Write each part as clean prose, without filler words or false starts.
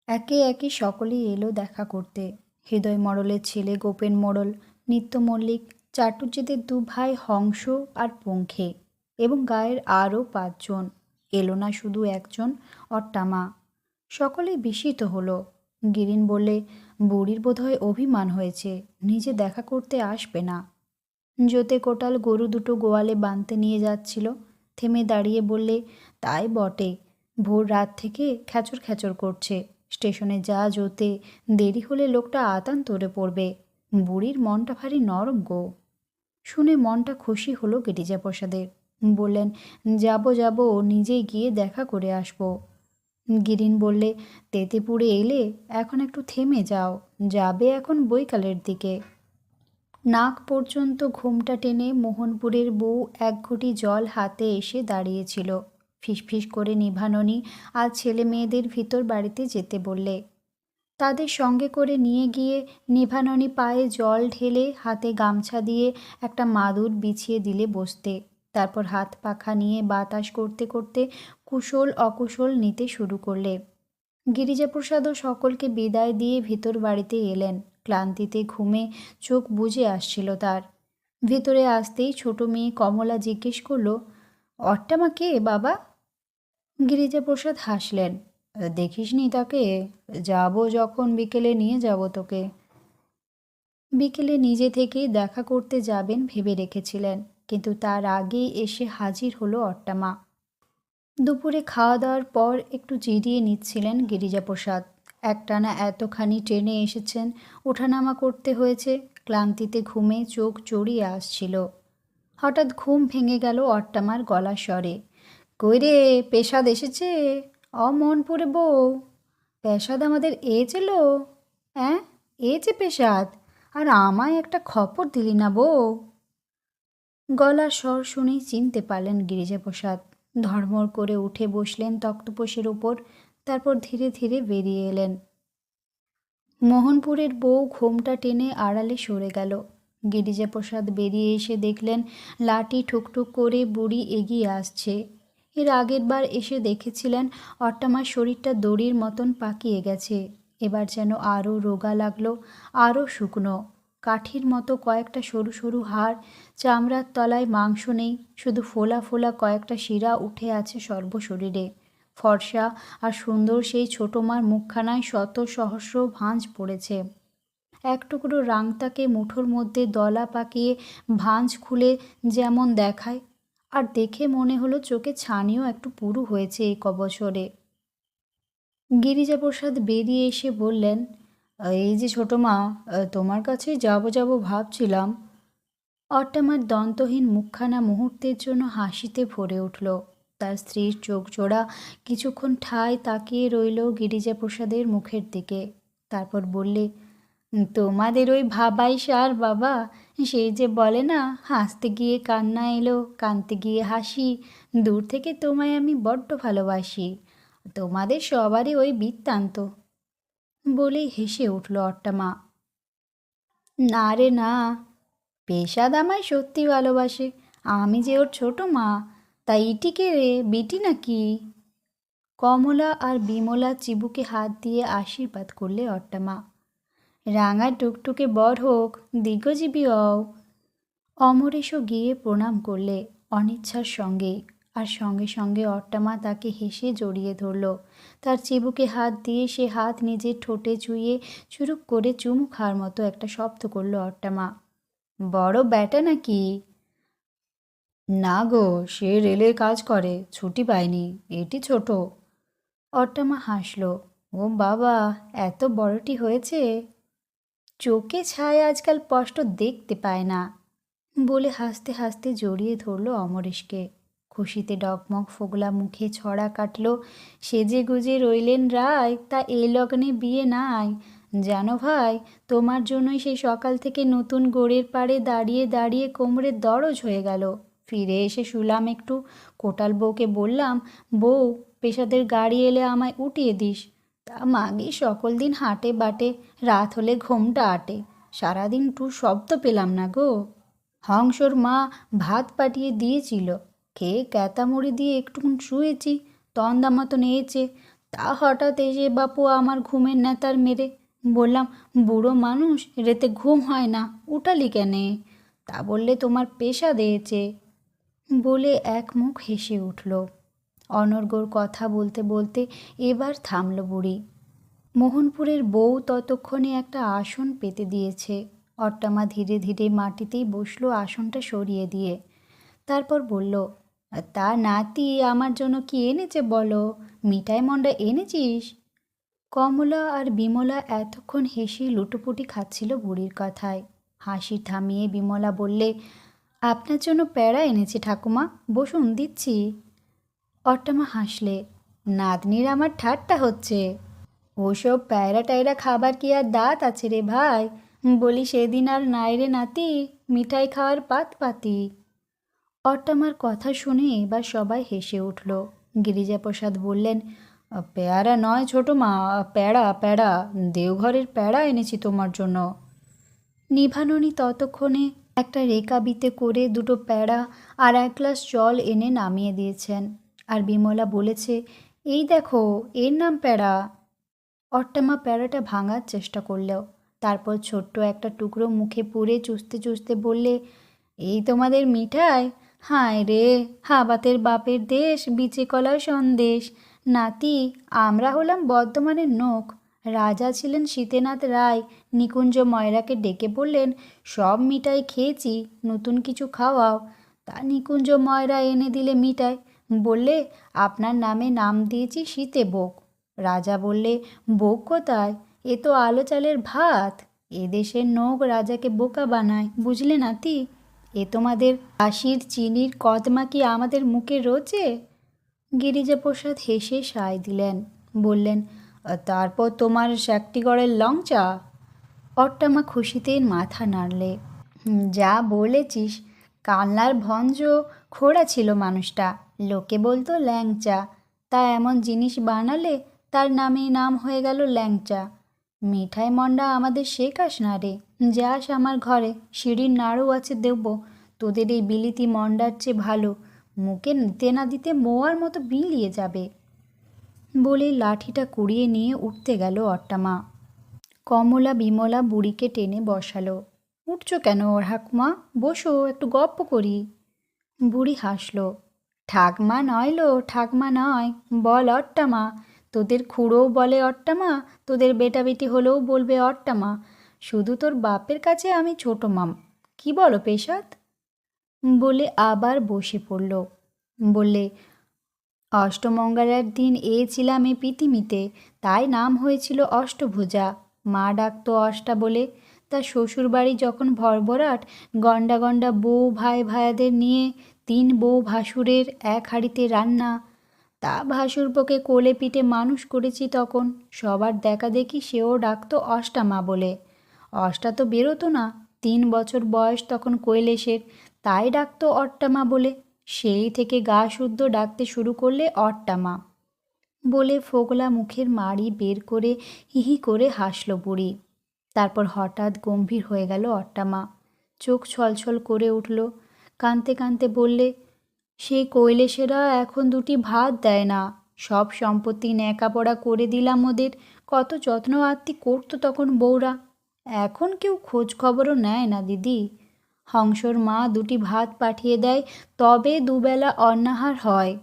একে একে সকলেই এলো দেখা করতে। হৃদয় মণ্ডলের ছেলে গোপেন মোড়ল, নিত্য মল্লিক, চাটুজ্যেদের দু ভাই হংস আর পঙ্খে এবং গায়ের আরও 5 জন। এলো না শুধু একজন, অট্টামা। সকলেই বিস্মিত হলো। গিরিন বললে, বুড়ির বোধহয় অভিমান হয়েছে, নিজে দেখা করতে আসবে না। জোতে কোটাল গরু দুটো গোয়ালে বাঁধতে নিয়ে যাচ্ছিল, থেমে দাঁড়িয়ে বললে, তাই বটে, ভোর রাত থেকে খ্যাচর খ্যাচর করছে। স্টেশনে যা জোতে, দেরি হলে লোকটা আতান তোড়ে পড়বে। বুড়ির মনটা ভারী নরম গো। শুনে মনটা খুশি হলো গিরিজাপ্রসাদের। বললেন, যাব নিজেই গিয়ে দেখা করে আসবো। গিরিন বললে, তেতেপুরে এলে এখন একটু থেমে যাও, যাবে এখন বৈকালের দিকে। নাক পর্যন্ত ঘোমটা টেনে মোহনপুরের বউ এক ঘটি জল হাতে এসে দাঁড়িয়েছিল। ফিসফিস করে নিভাননি আজ ছেলে মেয়েদের ভিতর বাড়িতে যেতে বললে। তাদের সঙ্গে করে নিয়ে গিয়ে নিভাননি পায়ে জল ঢেলে হাতে গামছা দিয়ে একটা মাদুর বিছিয়ে দিলে বসতে। তারপর হাত পাখা নিয়ে বাতাস করতে করতে কুশল অকুশল নিতে শুরু করলে। গিরিজাপ্রসাদও সকলকে বিদায় দিয়ে ভিতর বাড়িতে এলেন। ক্লান্তিতে ঘুমে চোখ বুজে আসছিল তার। ভিতরে আসতেই ছোট মেয়ে কমলা জিজ্ঞেস করল, অট্টামা কে বাবা? গিরিজাপ্রসাদ হাসলেন, দেখিসনি তাকে? যাব যখন বিকেলে নিয়ে যাব তোকে। বিকেলে নিজে থেকেই দেখা করতে যাবেন ভেবে রেখেছিলেন, কিন্তু তার আগেই এসে হাজির হলো অট্টামা। দুপুরে খাওয়া দাওয়ার পর একটু জিরিয়ে নিচ্ছিলেন গিরিজাপ্রসাদ। একটানা এতখানি ট্রেনে এসেছেন, ওঠানামা করতে হয়েছে, ক্লান্তিতে ঘুমে চোখ জড়িয়ে আসছিল। হঠাৎ ঘুম ভেঙে গেল অট্টামার গলার স্বরে, কই রে, পেশাদ এসেছে? অমনপুরে বউ, পেশাদ আমাদের এলো? অ্যাঁ, যে পেশাদ, আর আমায় একটা খবর দিলি না বউ? গলার স্বর শুনেই চিনতে পারলেন গিরিজাপ্রসাদ। ধড়মড় করে উঠে বসলেন তক্তপোশের উপর, তারপর ধীরে ধীরে বেরিয়ে এলেন। মোহনপুরের বউ ঘোমটা টেনে আড়ালে সরে গেল। গিরিজাপ্রসাদ বেরিয়ে এসে দেখলেন লাঠি ঠুকঠুক করে বুড়ি এগিয়ে আসছে। এর আগের বার এসে দেখেছিলেন অট্টামার শরীরটা দড়ির মতন পাকিয়ে গেছে। এবার যেন আরও রোগা লাগলো, আরও শুকনো। কাঠির মতো কয়েকটা সরু সরু হাড়, চামড়ার তলায় মাংস নেই, শুধু ফোলা ফোলা কয়েকটা শিরা উঠে আছে সর্বশরীরে। ফর্সা আর সুন্দর সেই ছোটো মার মুখখানায় শত সহস্র ভাঁজ পড়েছে। এক টুকরো রাংতাকে মুঠোর মধ্যে দলা পাকিয়ে ভাঁজ খুলে যেমন দেখায়, আর দেখে মনে হলো চোখে ছানিও একটু পুরু হয়েছে এই কবছরে। গিরিজাপ্রসাদ বেরিয়ে এসে বললেন, এই যে ছোটো মা, তোমার কাছেই যাব ভাবছিলাম। অট্টামার দন্তহীন মুখখানা মুহূর্তের জন্য হাসিতে ভরে উঠল। তার স্ত্রীর চোখ জোড়া কিছুক্ষণ ঠায় তাকিয়ে রইল গিরিজাপ্রসাদের মুখের দিকে। তারপর বললে, তোমাদের ওই ভাবাই সার বাবা, সেই যে বলে না, হাসতে গিয়ে কান্না এলো, কাঁদতে গিয়ে হাসি, দূর থেকে তোমায় আমি বড্ড ভালোবাসি। তোমাদের সবারই ওই বৃত্তান্ত। বলেই হেসে উঠল অট্টামা। না রে না, পেশাদ আমায় সত্যি ভালোবাসে, আমি যে ওর ছোট মা। তাই ইটিকে রে, বিটি নাকি? কমলা আর বিমলা চিবুকে হাত দিয়ে আশীর্বাদ করলে অট্টামা। রাঙা টুকটুকে বড় হোক, দীর্ঘজীবী হও। অমরেশও গিয়ে প্রণাম করলে অনিচ্ছার সঙ্গে, আর সঙ্গে সঙ্গে অট্টামা তাকে হেসে জড়িয়ে ধরল। তার চিবুকে হাত দিয়ে সে হাত নিজের ঠোঁটে চুইয়ে চুরুক করে চুমু খাওয়ার মতো একটা শব্দ করল অট্টামা। বড় ব্যাটা নাকি? না গো, সে রেলের কাজ করে, ছুটি পায়নি, এটি ছোট। অট্টামা হাসল, ও বাবা, এত বড়টি হয়েছে? চোখে ছায় আজকাল স্পষ্ট দেখতে পায় না। বলে হাসতে হাসতে জড়িয়ে ধরল অমরেশকে। খুশিতে ডগমগ ফোগলা মুখে ছড়া কাটল। সেজে গুজে রইলেন রায়, তা এই লগ্নে বিয়ে নাই। জানো ভাই, তোমার জন্যই সেই সকাল থেকে নতুন গোড়ের পাড়ে দাঁড়িয়ে দাঁড়িয়ে কোমরের দরজ হয়ে গেল। ফিরে এসে শুলাম একটু, কোটাল বউকে বললাম, বউ, পেশাদের গাড়ি এলে আমায় উঠিয়ে দিস। তা মাগি সকল দিন হাটে বাটে, রাত হলে ঘোমটা আটে, সারাদিন টু শব্দ পেলাম না গো। হংসর মা ভাত পাঠিয়ে দিয়েছিল, খেয়ে ক্যাতামুড়ি দিয়ে একটুকুন শুয়েছি, তন্দা মতন এয়েছে, তা হঠাৎ এসে বাপু আমার ঘুমের নেতার মেরে। বললাম, বুড়ো মানুষ, রাতে ঘুম হয় না, উঠালি কেনে? তা বললে তোমার পেশা দিয়েছে বলে এক মুখ হেসে উঠল। অনর্গর কথা বলতে বলতে এবার থামল বুড়ি। মোহনপুরের বউ ততক্ষণে একটা আসন পেতে দিয়েছে। অট্টামা ধীরে ধীরে মাটিতেই বসলো আসনটা সরিয়ে দিয়ে। তারপর বলল, তা নাতি আমার জন্য কি এনেছে বলো? মিঠাই মন্ডা এনেছিস? কমলা আর বিমলা এতক্ষণ হেসে লুটোপুটি খাচ্ছিল বুড়ির কথায়। হাসি থামিয়ে বিমলা বললে, আপনার জন্য প্যাড়া এনেছি ঠাকুমা, বসুন দিচ্ছি। অট্টামা হাসলে, নাতনির আমার ঠাট্টা হচ্ছে। ওসব প্যায়রা ট্যায়রা খাবার কি আর দাঁত আছে রে ভাই? বলি সেদিন আর নাই রে নাতি, মিঠাই খাওয়ার পাত পাতি। অট্টামার কথা শুনে এবার সবাই হেসে উঠল। গিরিজাপ্রসাদ বললেন, পেয়ারা নয় ছোট মা, প্যাড়া প্যাড়া, দেওঘরের প্যাড়া এনেছি তোমার জন্য। নিভাননী ততক্ষণে একটা রেকাবিতে করে দুটো প্যাড়া আর এক গ্লাস জল এনে নামিয়ে দিয়েছেন। আর বিমলা বলেছে, এই দেখো, এর নাম প্যাড়া। অট্টামা প্যাড়াটা ভাঙার চেষ্টা করলেও তারপর ছোট্ট একটা টুকরো মুখে পুরে চুষতে চুষতে বললে, এই তোমাদের মিঠাই? হায় রে, হাবাতের বাপের দেশ, বিচে কলার সন্দেশ। নাতি, আমরা হলাম বর্ধমানের নোক। রাজা ছিলেন শীতেনাথ রায়, নিকুঞ্জ ময়রাকে ডেকে বললেন, সব মিঠাই খেয়েছি, নতুন কিছু খাওয়াও। তা নিকুঞ্জ ময়রা এনে দিলে মিঠাই, বললে, আপনার নামে নাম দিয়েছি শীতে বোক। রাজা বললে, বোক কোথায়? এ তো আলো চালের ভাত। এদেশের নোক রাজাকে বোকা বানায়, বুঝলে নাতি? এ তোমাদের কাশির চিনির কদমা কি আমাদের মুখে রোচে? গিরিজাপ্রসাদ হেসে সায় দিলেন, বললেন, তারপর তোমার শ্যাকটিগড়ের লংচা? অট্টামা খুশিতে মাথা নাড়লে, যা বলেছিস, কালনার ভঞ্জ খোড়া ছিল মানুষটা, লোকে বলতো ল্যাংচা। তা এমন জিনিস বানালে তার নামেই নাম হয়ে গেল ল্যাংচা। মিঠাই মন্ডা আমাদের শেখাস না রে, যাস আমার ঘরে, সিঁড়ির নাড়ু আছে দেব। তোদের এই বিলিতি মন্ডার চেয়ে ভালো, মুখে নিতে না দিতে মোয়ার মতো বিলিয়ে যাবে। বলে লাঠিটা কুড়িয়ে নিয়ে উঠতে গেল অট্টামা। কমলা বিমলা বুড়িকে টেনে বসালো। উঠছ কেন ঠাকুমা? বসো, একটু গপ্প করি। বুড়ি হাসল, ঠাকমা নয় লো, ঠাকমা নয়, বল অট্টামা। তোদের খুড়োও বলে অট্টামা, তোদের বেটা বেটি হলেও বলবে অট্টামা। শুধু তোর বাপের কাছে আমি ছোট মাম। কি বলো পেশাদ? বলে আবার বসে পড়ল। বললে, অষ্টমঙ্গলার দিন ছিলাম এ পৃথিবীতে, তাই নাম হয়েছিল অষ্টভুজা। মা ডাকতো অষ্টা বলে। তা শ্বশুরবাড়ি যখন ভরভরাট, গন্ডা গন্ডা বউ ভাই ভাইয়াদের নিয়ে 3 বউ ভাসুরের এক হাঁড়িতে রান্না। তা ভাসুরপোকে কোলে পিঠে মানুষ করেছি তখন, সবার দেখা দেখি সেও ডাকতো অষ্টামা বলে। অষ্টা তো বেরোতো না, 3 বছর বয়স তখন কৈলেশের, তাই ডাকতো অট্টামা বলে। সেই থেকে গা শুদ্ধ ডাকতে শুরু করলে অট্টামা। বলে ফোগলা মুখের মাড়ি বের করে হিহি করে হাসল বুড়ি। তারপর হঠাৎ গম্ভীর হয়ে গেল অট্টামা, চোখ ছলছল করে উঠল। কাঁদতে কাঁদতে বললে, সেই কৈলেশেরা এখন 2টি ভাত দেয় না, সব সম্পত্তি ন্যাকাপড়া করে দিলাম ওদের, কত যত্ন আত্তি করতো তখন বউরা। এখন কেউ খোঁজ খবরও নেয় না দিদি। হংসর মা 2টি ভাত পাঠিয়ে দেয়, তবে দুবেলা অন্নাহার হয়।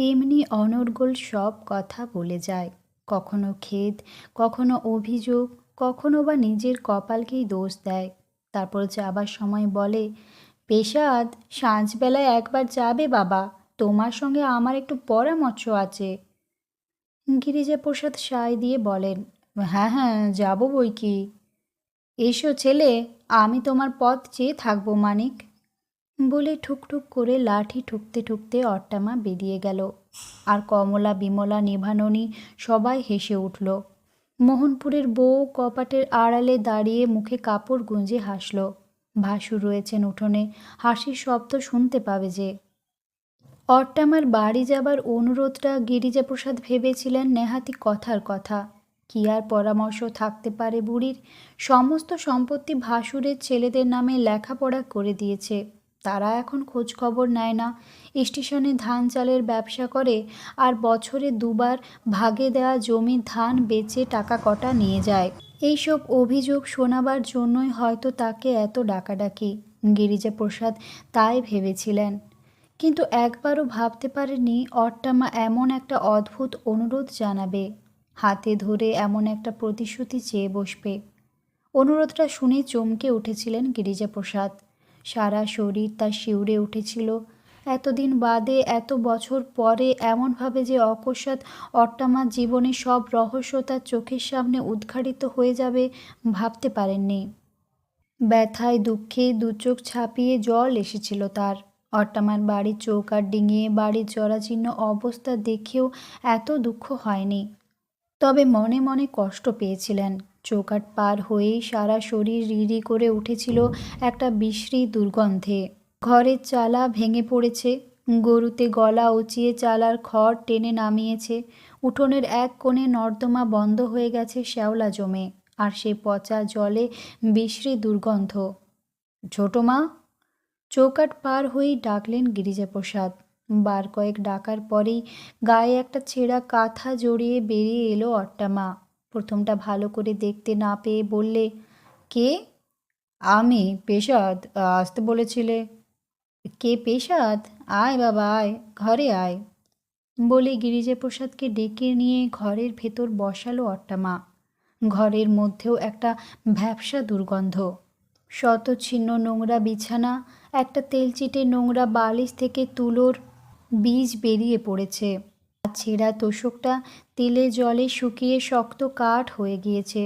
এমনি অনর্গল সব কথা বলে যায়, কখনো খেদ, কখনো অভিযোগ, কখনো বা নিজের কপালকেই দোষ দেয়। তারপর যাবার সময় বলে, পেশাদ, সাঁঝবেলায় একবার যাবে বাবা, তোমার সঙ্গে আমার একটু পরামর্শ আছে। গিরিজাপ্রসাদ সায় দিয়ে বলেন, হ্যাঁ হ্যাঁ, যাবো বই কি। এসো ছেলে, আমি তোমার পথ চেয়ে থাকবো মানিক। বলে ঠুকঠুক করে লাঠি ঠুকতে ঠুকতে অট্টামা বেরিয়ে গেল। আর কমলা বিমলা নিভাননী সবাই হেসে উঠল। মোহনপুরের বউ কপাটের আড়ালে দাঁড়িয়ে মুখে কাপড় গুঁজে হাসল। ভাসুর রয়েছেন উঠোনে, হাসির শব্দ শুনতে পাবে যে। অট্টামার বাড়ি যাবার অনুরোধটা গিরিজাপ্রসাদ ভেবেছিলেন নেহাতি কথার কথা। কি আর পরামর্শ থাকতে পারে বুড়ির? সমস্ত সম্পত্তি ভাসুরের ছেলেদের নামে লেখাপড়া করে দিয়েছে। তারা এখন খোঁজ খবর নেয় না, স্টেশনে ধান চালের ব্যবসা করে আর বছরে দুবার ভাগে দেওয়া জমির ধান বেচে টাকা কটা নিয়ে যায়। এইসব অভিযোগ শোনাবার জন্যই হয়তো তাকে এত ডাকাডাকি। গিরিজাপ্রসাদ তাই ভেবেছিলেন, কিন্তু একবারও ভাবতে পারেনি অট্টামা এমন একটা অদ্ভুত অনুরোধ জানাবে, হাতে ধরে এমন একটা প্রতিশ্রুতি চেয়ে বসবে। অনুরোধটা শুনে চমকে উঠেছিলেন গিরিজাপ্রসাদ। সারা শরীর তার শিউরে উঠেছিল। এতদিন বাদে, এত বছর পরে এমনভাবে যে অকস্মাৎ অট্টামার জীবনের সব রহস্য তার চোখের সামনে উদ্ঘাটিত হয়ে যাবে ভাবতে পারেননি। ব্যথায় দুঃখে দু চোখ ছাপিয়ে জল এসেছিল তার। অট্টামার বাড়ির চৌকাঠ ডিঙিয়ে বাড়ির জরাজীর্ণ অবস্থা দেখেও এত দুঃখ হয়নি, তবে মনে মনে কষ্ট পেয়েছিলেন। চৌকাঠ পার হয়েই সারা শরীর রিরি করে উঠেছিল একটা বিশ্রী দুর্গন্ধে। ঘরের চালা ভেঙে পড়েছে, গরুতে গলা উঁচিয়ে চালার খড় টেনে নামিয়েছে, উঠোনের এক কোণে নর্দমা বন্ধ হয়ে গেছে শ্যাওলা জমে, আর সে পচা জলে বিশ্রী দুর্গন্ধ। ছোটো মা! চৌকাঠ পার হয়েই ডাকলেন গিরিজাপ্রসাদ। বার কয়েক ডাকার পরেই গায়ে একটা ছেঁড়া কাঁথা জড়িয়ে বেরিয়ে এলো অট্টামা। প্রথমটা ভালো করে দেখতে না পেয়ে বললে, কে? আমি, পেশাদ, আসতে বলেছিলে। কে পেশাদ? আয় বাবা আয়, ঘরে আয়, বলে গিরিজাপ্রসাদকে ডেকে নিয়ে ঘরের ভেতর বসালো অট্টামা। ঘরের মধ্যেও একটা ভ্যাপসা দুর্গন্ধ। শতচ্ছিন্ন নোংরা বিছানা, একটা তেলচিটে নোংরা বালিশ থেকে তুলোর বীজ বেরিয়ে পড়েছে। ছেঁড়া তোশকটা তেলে জলে শুকিয়ে শক্ত কাঠ হয়ে গিয়েছে।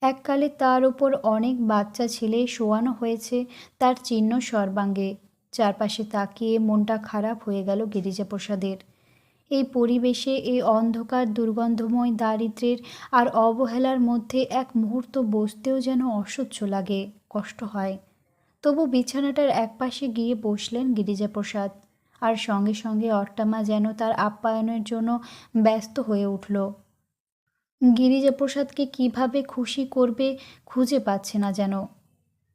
এককালে তার ওপর অনেক বাচ্চা ছেলে শোয়ানো হয়েছে তার চিহ্ন সর্বাঙ্গে। চারপাশে তাকিয়ে মনটা খারাপ হয়ে গেল গিরিজাপ্রসাদের। এই পরিবেশে, এই অন্ধকার দুর্গন্ধময় দারিদ্র্যের আর অবহেলার মধ্যে এক মুহূর্ত বসতেও যেন অসহ্য লাগে, কষ্ট হয়। তবু বিছানাটার একপাশে গিয়ে বসলেন গিরিজাপ্রসাদ, আর সঙ্গে সঙ্গে অট্টামা যেন তার আপ্যায়নের জন্য ব্যস্ত হয়ে উঠল। গিরিজাপ্রসাদকে কিভাবে খুশি করবে খুঁজে পাচ্ছে না যেন।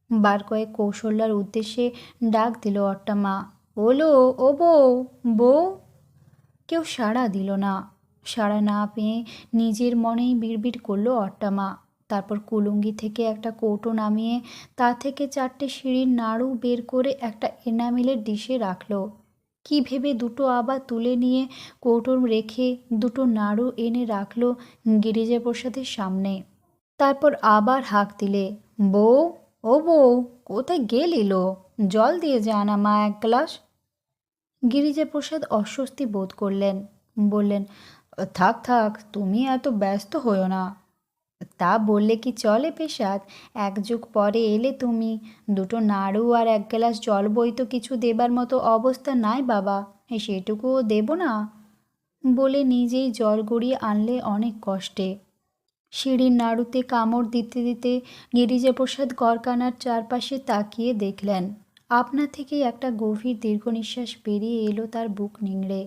বার কয়েক কৌশল্যার উদ্দেশ্যে ডাক দিল অট্টামা, ওলো ও বউ, বউ। কেউ সাড়া দিল না। সাড়া না পেয়ে নিজের মনেই বিড়বিড় করল অট্টামা। তারপর কুলুঙ্গি থেকে একটা কৌটো নামিয়ে তা থেকে 4টে সিঁড়ির নাড়ু বের করে একটা এনামেলের ডিশে রাখল। কি ভেবে দুটো আবার তুলে নিয়ে কৌটোর রেখে দুটো নাড়ু এনে রাখল গিরিজাপ্রসাদের সামনে। তারপর আবার হাঁক দিলে, বউ, ও বউ, কোথায় গেলিলো? জল দিয়ে যা না মা এক গ্লাস। গিরিজাপ্রসাদ অস্বস্তি বোধ করলেন, বললেন, থাক থাক, তুমি এত ব্যস্ত হইও না। তা বললে কি চলে পেশাদ? এক যুগ পরে এলে তুমি, দুটো নাড়ু আর এক গ্লাস জল বই তো কিছু দেবার মতো অবস্থা নাই বাবা, সেটুকুও দেব না? বলে নিজেই জল গড়িয়ে আনলে অনেক কষ্টে। সিঁড়ির নাড়ুতে কামড় দিতে দিতে গিরিজাপ্রসাদ গড়কানার চারপাশে তাকিয়ে দেখলেন, আপনা থেকেই একটা গভীর দীর্ঘ নিঃশ্বাস বেরিয়ে এলো তার বুক নিংড়ে।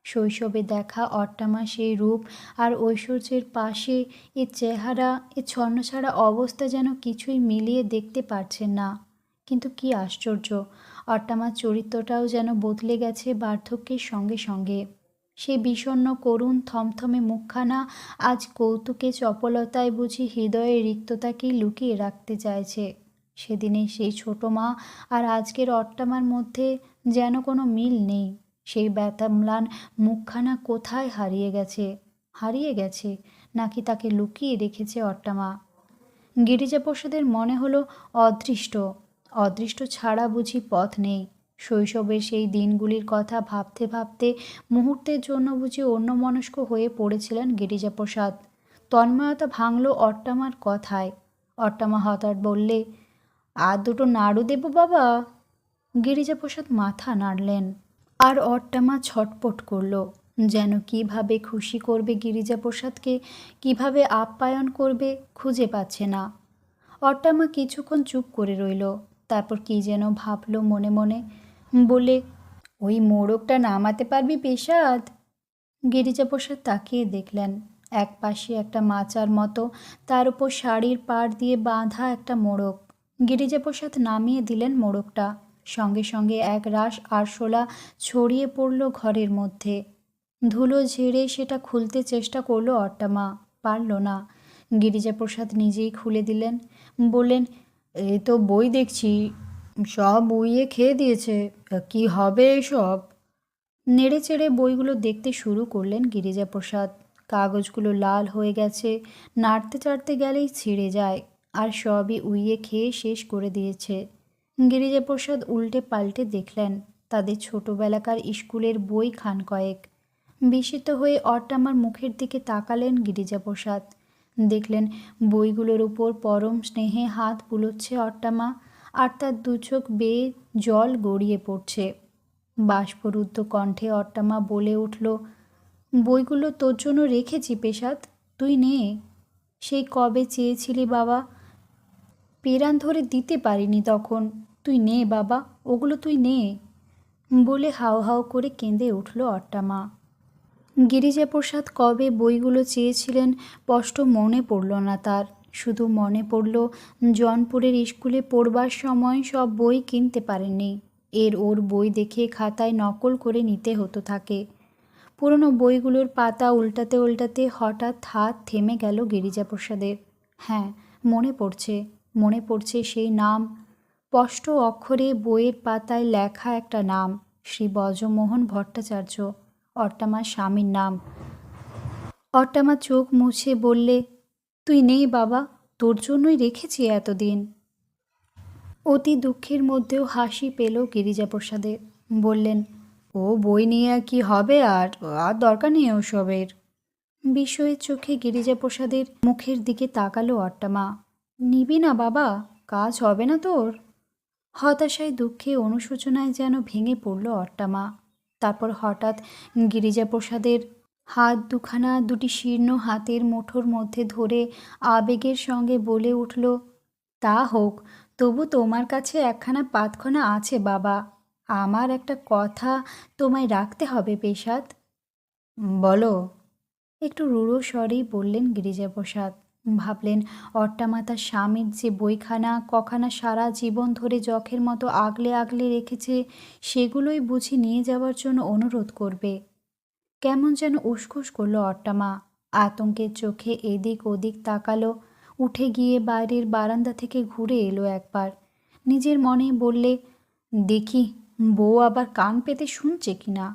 শৈশবে দেখা অট্টামা সেই রূপ আর ঐশ্বর্যের পাশে এ চেহারা, এ ছন্নছাড়া অবস্থা যেন কিছুই মিলিয়ে দেখতে পারছেন না। কিন্তু কি আশ্চর্য, অট্টামার চরিত্রটাও যেন বদলে গেছে বার্ধক্যের সঙ্গে সঙ্গে। সেই বিষণ্ণ করুণ থমথমে মুখখানা আজ কৌতুকে চপলতায় বুঝি হৃদয়ের রিক্ততাকেই লুকিয়ে রাখতে চাইছে। সেদিনে সেই ছোটো মা আর আজকের অট্টামার মধ্যে যেন কোনো মিল নেই। সেই ব্যথাম্লান মুখখানা কোথায় হারিয়ে গেছে? হারিয়ে গেছে নাকি তাকে লুকিয়ে রেখেছে অট্টামা? গিরিজাপ্রসাদের মনে হলো অদৃষ্ট। অদৃষ্ট ছাড়া বুঝি পথ নেই। শৈশবের সেই দিনগুলির কথা ভাবতে ভাবতে মুহূর্তের জন্য বুঝি অন্যমনস্ক হয়ে পড়েছিলেন গিরিজাপ্রসাদ। তন্ময়তা ভাঙল অট্টামার কথায়। অট্টামা হঠাৎ বললে, আর দুটো নাড়ু দেব বাবা? গিরিজাপ্রসাদ মাথা নাড়লেন, আর অট্টামা ছটপট করল, যেন কিভাবে খুশি করবে গিরিজাপ্রসাদকে, কিভাবে আপ্যায়ন করবে খুঁজে পাচ্ছে না। অট্টামা কিছুক্ষণ চুপ করে রইল, তারপর কি যেন ভাবল মনে মনে, বলে, ওই মোড়কটা নামাতে পারবি পেশাদ? গিরিজাপ্রসাদ তাকিয়ে দেখলেন, এক পাশে একটা মাচার মতো, তার উপর শাড়ির পাড় দিয়ে বাঁধা একটা মোড়ক। গিরিজাপ্রসাদ নামিয়ে দিলেন মোড়কটা। সঙ্গে সঙ্গে এক রাশ আরশোলা ছড়িয়ে পড়ল ঘরের মধ্যে। ধুলো ঝেড়ে সেটা খুলতে চেষ্টা করলো অট্টামা, পারল না। গিরিজাপ্রসাদ নিজেই খুলে দিলেন, বললেন, এ তো বই দেখছি, সব উইয়ে খেয়ে দিয়েছে, কি হবে এসব? নেড়ে চেড়ে বইগুলো দেখতে শুরু করলেন গিরিজাপ্রসাদ। কাগজগুলো লাল হয়ে গেছে, নাড়তে চাড়তে গেলেই ছিঁড়ে যায়, আর সবই উইয়ে খেয়ে শেষ করে দিয়েছে। গিরিজাপ্রসাদ উল্টে পাল্টে দেখলেন তাদের ছোটবেলাকার স্কুলের বই খান কয়েক। বিস্মিত হয়ে অট্টামার মুখের দিকে তাকালেন গিরিজাপ্রসাদ। দেখলেন বইগুলোর উপর পরম স্নেহে হাত বুলোচ্ছে অট্টামা, আর তার দু চোখ বেয়ে জল গড়িয়ে পড়ছে। বাষ্পরুদ্ধ কণ্ঠে অট্টামা বলে উঠল, বইগুলো তোর জন্য রেখেছি পেশাদ, তুই নে। সেই কবে চেয়েছিলি বাবা, পেরান ধরে দিতে পারিনি তখন, তুই নে বাবা, ওগুলো তুই নে, বলে হাউ হাউ করে কেঁদে উঠল অট্টামা। গিরিজাপ্রসাদ কবে বইগুলো চেয়েছিলেন স্পষ্ট মনে পড়ল না তার, শুধু মনে পড়ল জনপুরের স্কুলে পড়বার সময় সব বই কিনতে পারেননি, ওর বই দেখে খাতায় নকল করে নিতে হতো তাকে। পুরনো বইগুলোর পাতা উল্টাতে উল্টাতে হঠাৎ হাত থেমে গেল গিরিজাপ্রসাদের। হ্যাঁ, মনে পড়ছে সেই নাম, স্পষ্ট অক্ষরে বইয়ের পাতায় লেখা একটা নাম, শ্রী ব্রজমোহন ভট্টাচার্য, অট্টামার স্বামীর নাম। অট্টামা চোখ মুছে বললে, তুই নেই বাবা, তোর জন্যই রেখেছি এতদিন। অতি দুঃখের মধ্যেও হাসি পেল গিরিজাপ্রসাদের। বললেন, ও বই নিয়ে আর কি হবে, আর আর দরকার নেই ওসবের। বিস্ময়ের চোখে গিরিজাপ্রসাদের মুখের দিকে তাকালো অট্টামা। নিবি না বাবা, কাজ হবে না তোর? হতাশায় দুঃখে অনুশোচনায় যেন ভেঙে পড়ল অট্টামা। তারপর হঠাৎ গিরিজাপ্রসাদের হাত দুখানা দুটি শীর্ণ হাতের মুঠোর মধ্যে ধরে আবেগের সঙ্গে বলে উঠল, তা হোক, তবু তোমার কাছে একখানা পাতখানা আছে বাবা, আমার একটা কথা তোমায় রাখতে হবে পেশাদ। বলো, একটু রূঢ় স্বরেই বললেন গিরিজাপ্রসাদ। ভাবলেন অট্টামা তার স্বামীর যে বইখানা কখানা সারা জীবন ধরে যখের মতো আগলে আগলে রেখেছে, সেগুলোই বুঝি নিয়ে যাওয়ার জন্য অনুরোধ করবে। কেমন যেন উসখুস করল অট্টামা, আতঙ্কের চোখে এদিক ওদিক তাকালো, উঠে গিয়ে বাইরের বারান্দা থেকে ঘুরে এলো একবার। নিজের মনে বললে, দেখি বউ আবার কান পেতে শুনছে কিনা,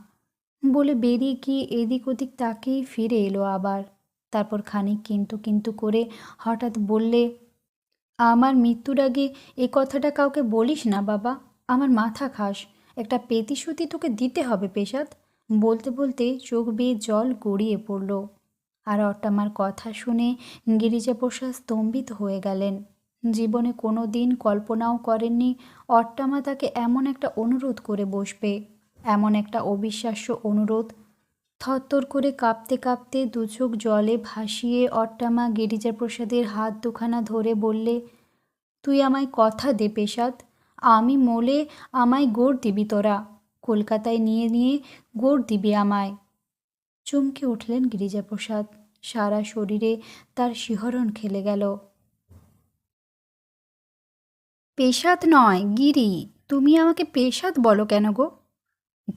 বলে বেরিয়ে গিয়ে এদিক ওদিক তাকিয়ে ফিরে এলো আবার। তারপর খানিক কিন্তু কিন্তু করে হঠাৎ বললে, আমার মৃত্যুর আগে এ কথাটা কাউকে বলিস না বাবা, আমার মাথা খাস, একটা পেতিসুতি তোকে দিতে হবে পেশাদ। বলতে বলতে চোখ বেয়ে জল গড়িয়ে পড়ল। আর অট্টামার কথা শুনে গিরিজাপ্রসাদ স্তম্ভিত হয়ে গেলেন। জীবনে কোনো দিন কল্পনাও করেননি অট্টামা তাকে এমন একটা অনুরোধ করে বসবে, এমন একটা অবিশ্বাস্য অনুরোধ। থরথর করে কাঁপতে কাঁপতে দু চোখ জলে ভাসিয়ে অট্টামা গিরিজাপ্রসাদের হাত দুখানা ধরে বললে, তুই আমায় কথা দে পেশাদ, আমি মলে আমায় গোড় দিবি তোরা, কলকাতায় নিয়ে নিয়ে গোড় দিবি আমায়। চমকে উঠলেন গিরিজাপ্রসাদ, সারা শরীরে তার শিহরণ খেলে গেল। পেশাদ নয় গিরি, তুমি আমাকে পেশাদ বলো কেন গো?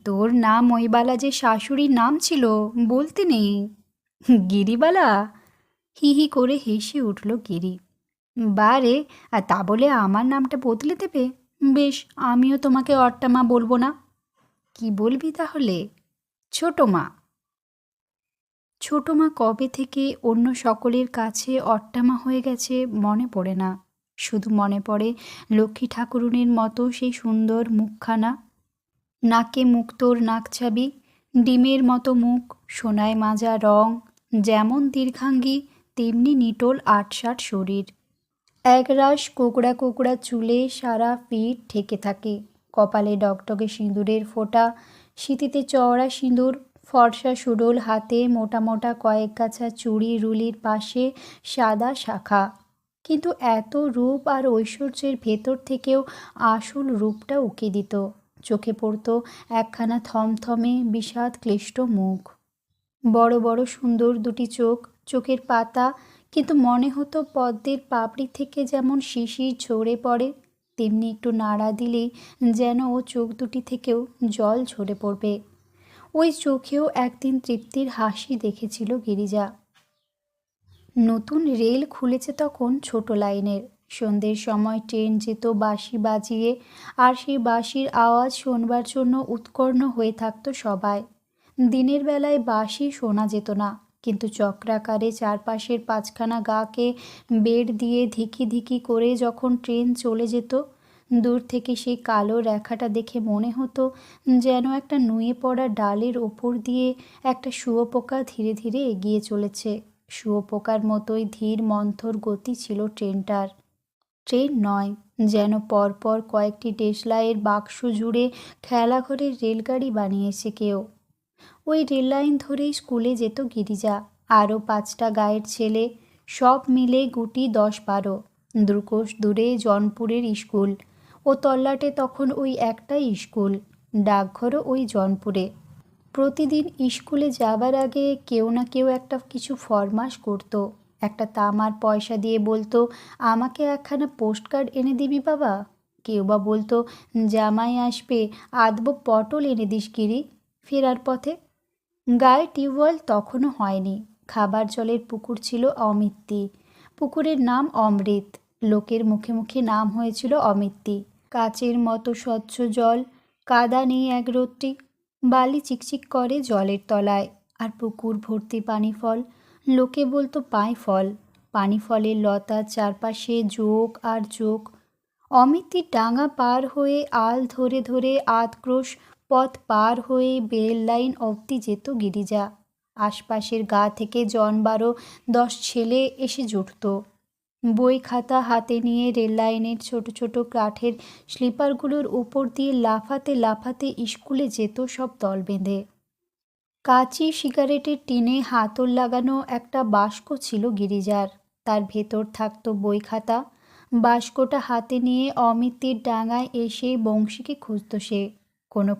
তোর নাম ওইবালা যে শাশুড়ির নাম ছিল বলতে নেই? গিরিবালা? হি হি করে হেসে উঠল গিরি। বারে, আর তা বলে আমার নামটা বদলে দেবে? বেশ, আমিও তোমাকে অট্টামা বলবো না। কি বলবি তাহলে? ছোটো মা। ছোটো মা কবে থেকে অন্য সকলের কাছে অট্টামা হয়ে গেছে মনে পড়ে না, শুধু মনে পড়ে লক্ষ্মী ঠাকুরুনের মতো সেই সুন্দর মুখখানা, নাকে মুক্তোর নাকছাবি, ডিমের মতো মুখ, সোনায় মাজা রং, যেমন দীর্ঘাঙ্গী তেমনি নিটোল আটসাট শরীর, একরাশ কোকড়া কোকড়া চুলে সারা পিঠ ঢেকে থাকে, কপালে ডগডগে সিঁদুরের ফোঁটা, সিঁথিতে চওড়া সিঁদুর, ফর্সা সুডোল হাতে মোটা মোটা কয়েক গাছা চুড়ি রুলির পাশে সাদা শাখা। কিন্তু এত রূপ আর ঐশ্বর্যের ভেতর থেকেও আসল রূপটা উকি দিত, চোখে পড়ত একখানা থমথমে বিষাদ ক্লিষ্ট মুখ, বড় বড় সুন্দর দুটি চোখ, চোখের পাতা, কিন্তু মনে হতো পদ্মের পাপড়ি থেকে যেমন শিশির ঝরে পড়ে তেমনি একটু নাড়া দিলেই যেন ও চোখ দুটি থেকেও জল ঝরে পড়বে। ওই চোখেও একদিন তৃপ্তির হাসি দেখেছিল গিরিজা। নতুন রেল খুলেছে তখন ছোট লাইনের। সন্ধ্যের সময় ট্রেন যেত বাঁশি বাজিয়ে, আর সেই বাঁশির আওয়াজ শোনবার জন্য উৎকর্ণ হয়ে থাকতো সবাই। দিনের বেলায় বাঁশি শোনা যেত না, কিন্তু চক্রাকারে চারপাশের পাঁচখানা গাকে বেড় দিয়ে ধিকি ধিকি করে যখন ট্রেন চলে যেত, দূর থেকে সেই কালো রেখাটা দেখে মনে হতো যেন একটা নুয়ে পড়া ডালের ওপর দিয়ে একটা শুঁয়োপোকা ধীরে ধীরে এগিয়ে চলেছে। শুঁয়োপোকার মতোই ধীর মন্থর গতি ছিল ট্রেনটার। ট্রেন নয়, যেন পরপর কয়েকটি দেশলাইয়ের বাক্স জুড়ে খেলাঘরের রেলগাড়ি বানিয়েছে কেউ। ওই রেললাইন ধরেই স্কুলে যেত গিরিজা, আরও 5টা গাঁয়ের ছেলে, সব মিলে গুটি 10-12। দুকোশ দূরে জনপুরের স্কুল, ও তল্লাটে তখন ওই একটাই স্কুল। ডাকঘরও ওই জনপুরে। প্রতিদিন স্কুলে যাবার আগে কেউ না কেউ একটা কিছু ফরমাশ করত। একটা তামার পয়সা দিয়ে বলতো, আমাকে একখানা পোস্টকার্ড এনে দিবি বাবা। কেউ বা বলতো, জামাই আসবে, আধবো পটল এনে দিস গিরি। ফেরার পথে গায়ে টিউবওয়েল তখনও হয়নি। খাবার জলের পুকুর ছিল অমিত্তি। পুকুরের নাম অমৃত। লোকের মুখে মুখে নাম হয়েছিল অমিত্তি। কাচের মতো স্বচ্ছ জল, কাদা নেই এক রত্তি, বালি চিকচিক করে জলের তলায়, আর পুকুর ভর্তি পানি ফল। লোকে বলতো পায় ফল। পানি ফলের লতার চারপাশে জোক আর জোক। অমিতির ডাঙা পার হয়ে আল ধরে ধরে আধক্রোশ পথ পার হয়ে রেল লাইন অবধি যেত গিরিজা। আশপাশের গা থেকে 12-10 ছেলে এসে জুটত। বই খাতা হাতে নিয়ে রেল লাইনের ছোট ছোট কাঠের স্লিপারগুলোর উপর দিয়ে লাফাতে লাফাতে স্কুলে যেত সব দল বেঁধে। কাঁচি সিগারেটের টিনে হাতল লাগানো একটা বাস্ক ছিল গিরিজার। তার ভেতর থাকতো বই খাতা। বাস্কটা হাতে নিয়ে অমিতির ডাঙায় এসে বংশীকে খুঁজত সে।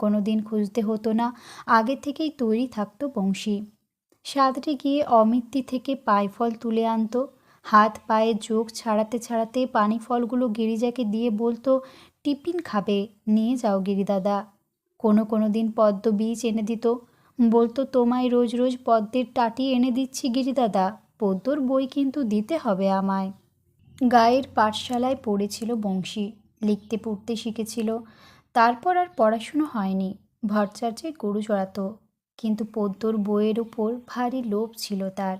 কোনো দিন খুঁজতে হতো না, আগে থেকেই তৈরি থাকতো বংশী। সাঁতরে গিয়ে অমিত্তি থেকে পাইফল তুলে আনতো। হাত পায়ে যোগ ছাড়াতে ছাড়াতে পানি ফলগুলো গিরিজাকে দিয়ে বলতো, টিফিন খাবে, নিয়ে যাও গিরিদাদা। কোনো দিন পদ্ম বীজ এনে দিত। বলতো, তোমায় রোজ রোজ পদ্মের টাটি এনে দিচ্ছি গিরিদাদা, পদ্মর বই কিন্তু দিতে হবে আমায়। গায়ের পাঠশালায় পড়েছিল বংশী, লিখতে পড়তে শিখেছিল। তারপর আর পড়াশুনো হয়নি, ভট্টাচার্যের গরু চড়াতো। কিন্তু পদ্মর বইয়ের উপর ভারী লোভ ছিল তার।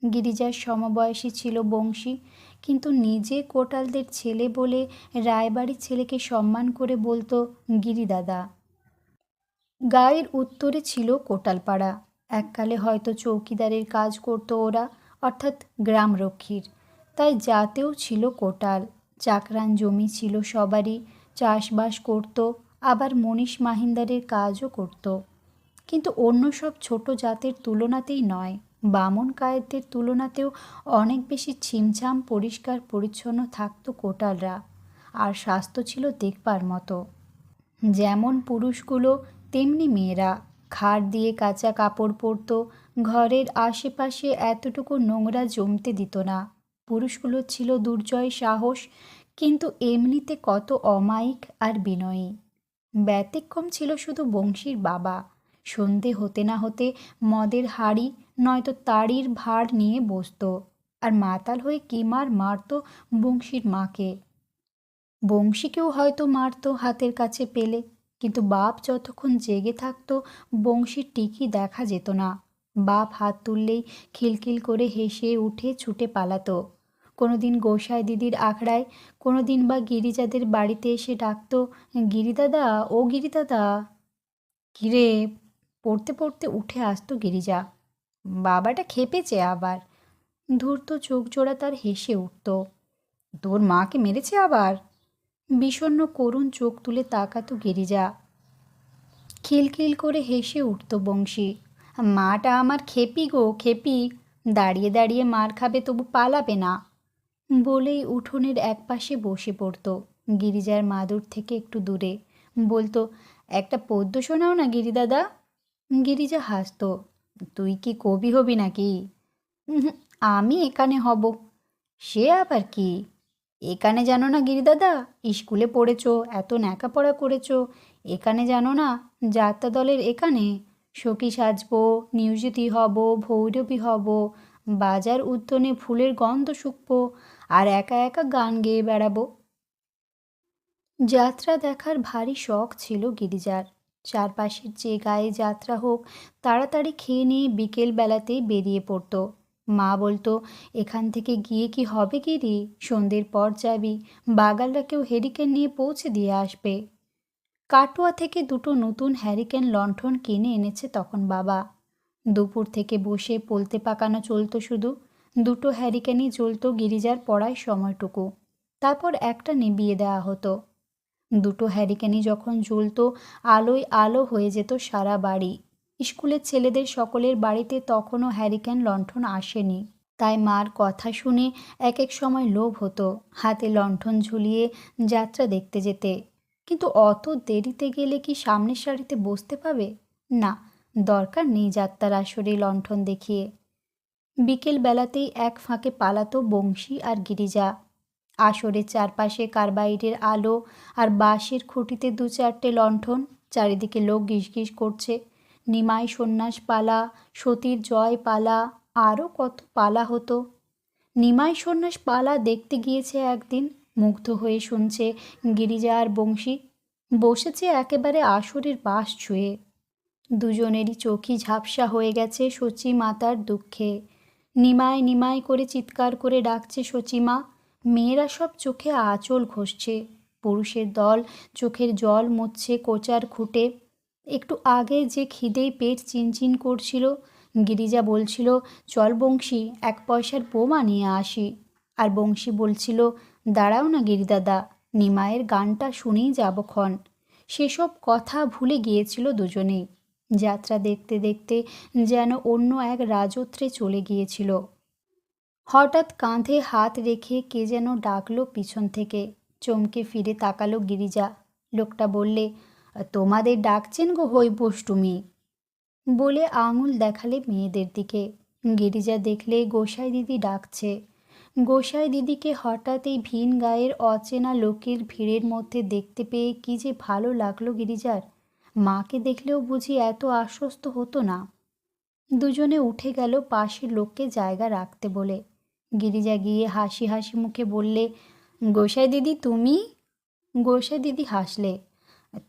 গিরিজার সমবয়সী ছিল বংশী, কিন্তু নিজে কোটালদের ছেলে বলে রায়বাড়ির ছেলেকে সম্মান করে বলতো গিরিদাদা। গায়ের উত্তরে ছিল কোটালপাড়া। এককালে হয়তো চৌকিদারের কাজ করতো ওরা, অর্থাৎ গ্রামরক্ষীর। তাই জাতেও ছিল কোটাল। চাকরান জমি ছিল সবারই, চাষবাস করত, আবার মনীষ মাহিন্দারের কাজও করত। কিন্তু অন্য সব ছোট জাতের তুলনাতেই নয়, বামন কায়েতদের তুলনাতেও অনেক বেশি ছিমছাম পরিষ্কার পরিচ্ছন্ন থাকতো কোটালরা। আর স্বাস্থ্য ছিল দেখবার মতো। যেমন পুরুষগুলো তেমনি মেয়েরা খাড় দিয়ে কাঁচা কাপড় পরত, ঘরের আশেপাশে এতটুকু নোংরা জমতে দিত না। পুরুষগুলো ছিল দুর্জয় সাহস, কিন্তু এমনিতে কত অমায়িক আর বিনয়ী। ব্যতিক্রম ছিল শুধু বংশীর বাবা। সন্ধে হতে না হতে মদের হাঁড়ি নয়তো তাড়ির ভাঁড় নিয়ে বসত, আর মাতাল হয়ে কি মারত বংশীর মাকে। বংশীকেও হয়তো মারত হাতের কাছে পেলে, কিন্তু বাপ যতক্ষণ জেগে থাকতো বংশীর টিকি দেখা যেত না। বাপ হাত তুললেই খিলখিল করে হেসে উঠে ছুটে পালাতো। কোনোদিন গোসাই দিদির আখড়ায়, কোনোদিন বা গিরিজাদের বাড়িতে এসে ডাকতো, গিরিদাদা, ও গিরিদাদা। কিরে, পড়তে পড়তে উঠে আসতো গিরিজা। বাবাটা খেপেছে আবার। ধূর্ত চোখ জোড়া তার হেসে উঠত। তোর মাকে মেরেছে আবার? বিষণ্ণ করুণ চোখ তুলে তাকাতো গিরিজা। খিলখিল করে হেসে উঠত বংশী। মাটা আমার খেপি গো, খেপি, দাঁড়িয়ে দাঁড়িয়ে মার খাবে তবু পালাবে না। বলেই উঠোনের একপাশে বসে পড়ত, গিরিজার মাদুর থেকে একটু দূরে। বলতো, একটা পদ্য শোনাও না গিরিদাদা। গিরিজা হাসত। তুই কি কবি হবি নাকি? আমি এখানে হব। সে আবার কি? এখানে জানো না গিরিদাদা, স্কুলে পড়েছো, এত ন্যাকাপড়া করেছো, এখানে জানো না যাত্রা দলের এখানে সখী সাজবো, নিয়োজিত হব, ভৈরবী হব, বাজার উদ্যানে ফুলের গন্ধ শুঁকবো, আর একা একা গান গেয়ে বেড়াবো। যাত্রা দেখার ভারী শখ ছিল গিরিজার। চারপাশের যে গায়ে যাত্রা হোক তাড়াতাড়ি খেয়ে নিয়ে বিকেল বেলাতেই বেরিয়ে পড়তো। মা বলতো, এখান থেকে গিয়ে কি হবে গিরি, সন্ধ্যের পর যাবি, বাগালরা কেউ হেরিকেন নিয়ে পৌঁছে দিয়ে আসবে। কাটোয়া থেকে দুটো নতুন হ্যারিকেন লণ্ঠন কিনে এনেছে তখন বাবা। দুপুর থেকে বসে পোলতে পাকানো চলতো শুধু। দুটো হ্যারিকেনই জ্বলতো গিরিজার পড়ায় সময়টুকু, তারপর একটা নিভিয়ে দেওয়া হতো। দুটো হ্যারিকেনই যখন জ্বলতো আলোয় আলো হয়ে যেত সারা বাড়ি। স্কুলের ছেলেদের সকলের বাড়িতে তখনও হ্যারিকেন লণ্ঠন আসেনি, তাই মার কথা শুনে এক এক সময় লোভ হতো হাতে লণ্ঠন ঝুলিয়ে যাত্রা দেখতে যেতে। কিন্তু অত দেরিতে গেলে কি সামনের সারিতে বসতে পাবে? না, দরকার নেই যাত্রার আসরে লণ্ঠন দেখিয়ে। বিকেল বেলাতেই এক ফাঁকে পালাতো বংশী আর গিরিজা। আসরের চারপাশে কার্বাইডের আলো আর বাঁশের খুঁটিতে দু চারটে লণ্ঠন, চারিদিকে লোক গিজগিজ করছে। নিমাই সন্ন্যাস পালা, সতীর জয় পালা, আরও কত পালা হতো। নিমাই সন্ন্যাস পালা দেখতে গিয়েছে একদিন, মুগ্ধ হয়ে শুনছে গিরিজা আর বংশী। বসেছে একেবারে আসরের বাঁশ ছুঁয়ে। দুজনেরই চোখই ঝাপসা হয়ে গেছে সচী মাতার দুঃখে। নিমাই নিমাই করে চিৎকার করে ডাকছে সচীমা। মেয়েরা সব চোখে আঁচল ঘষছে, পুরুষের দল চোখের জল মুছছে কোচার খুঁটে। একটু আগে যে খিদেই পেট চিনচিন করছিল, গিরিজা বলছিল, চল বংশী, এক পয়সার বোমা নিয়ে আসি। আর বংশী বলছিল, দাঁড়াও না গিরিদাদা, নিমাইয়ের গানটা শুনেই যাবক্ষণ। সেসব কথা ভুলে গিয়েছিল দুজনেই। যাত্রা দেখতে দেখতে যেন অন্য এক রাজত্বে চলে গিয়েছিল। হঠাৎ কাঁধে হাত রেখে কে যেন ডাকলো পিছন থেকে। চমকে ফিরে তাকালো গিরিজা। লোকটা বললে, তোমাদের ডাকছেন গো হৈবষ্টমী, বলে আঙুল দেখালে মেয়েদের দিকে। গিরিজা দেখলে গোসাই দিদি ডাকছে। গোসাই দিদিকে হঠাৎ এই ভিন গায়ের অচেনা লোকের ভিড়ের মধ্যে দেখতে পেয়ে কি যে ভালো লাগলো গিরিজার। মাকে দেখলেও বুঝি এত আশ্বস্ত হতো না। দুজনে উঠে গেল পাশের লোককে জায়গা রাখতে বলে। গিরিজা গিয়ে হাসি হাসি মুখে বললে, গোসাই দিদি তুমি? গোসাই দিদি হাসলে,